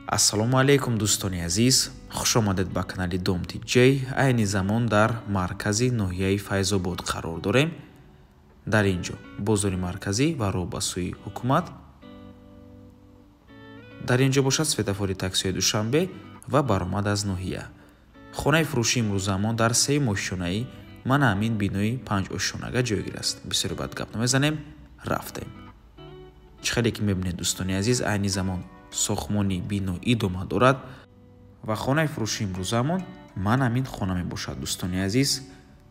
ассалому алайкум дӯстони азиз, хушомадед ба канали Dom TJ. Айни замон дар маркази ноҳияи Файзобод қарор дорем. Дар ин ҷо бозори марказӣ ва роҳ ба сӯи ҳукумат. Дар ин ҷо бошад светофори таксиҳои Душанбе ва баромад аз ноҳия. хонаи фурӯши имрӯзамон дар 3 мошинаи мана амин бинои 5 ошонага ҷойгир аст. Бисёре бад гап намезанем, рафтем. чӣ хеле ки мебинед дӯстони азиз, айни замон сохмони бино идома дорад ва хонаи фурӯши имрӯзамон мана амин хона мебошад. дӯстони азиз,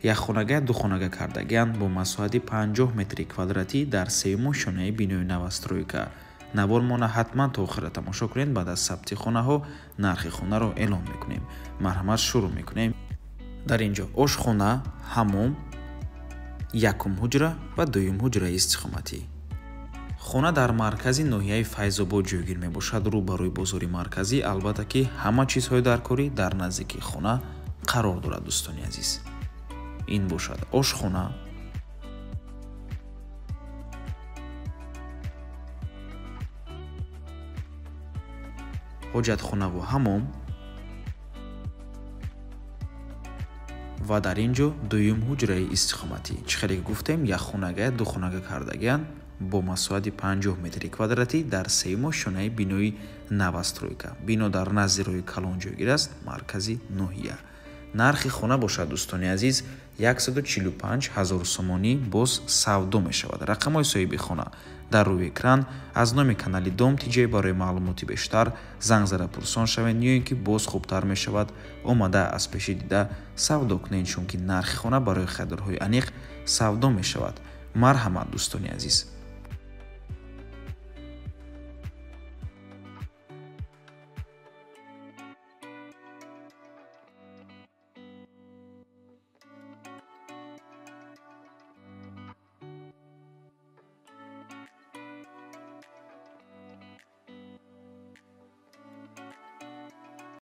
якхонага духонага кардагианд бо масоҳати 50 метри квадратӣ дар 3 мошинаи бинои навастройка. навор мона ҳатман то охира тамошо кунед. баъд аз сабти хонаҳо нархи хонаро эълон мекунем. марҳамат, шурӯъ мекунем. дар ин ҷо ошхона, ҳаммом, якум ҳуҷра ва дуюм ҳуҷраи истиқоматӣ. хона дар маркази ноҳияи Файзобод ҷойгир мебошад, рӯ ба рӯи бозори марказӣ. албатта ки ҳама чизҳои даркорӣ дар наздики хона қарор дорад. дӯстони азиз, ин бошад ошхона, ҳоҷатхонаву ҳаммом ва дар ин ҷо дуюм ҳуҷраи истиқоматӣ. чӣ хеле ки гуфтем, якхонага духонага кардагианд бо масоҳати 50 метри квадратӣ дар 3 мошинаи бинои навастройка. бино дар назди роҳи калон ҷойгир аст, маркази ноҳия. нархи хона бошад дӯстони азиз 145 000 сомонӣ боз савдо мешавад. рақамҳои соҳиби хона дар рӯи экран. аз номи канали Dom TJ барои маълумоти бештар занг зада пурсон шавед, ё ин ки боз хубтар мешавад омада аз пеши дида савдо кунед, чунки нархи хона барои харидорҳои аниқ савдо мешавад. марҳамат дӯстони азиз.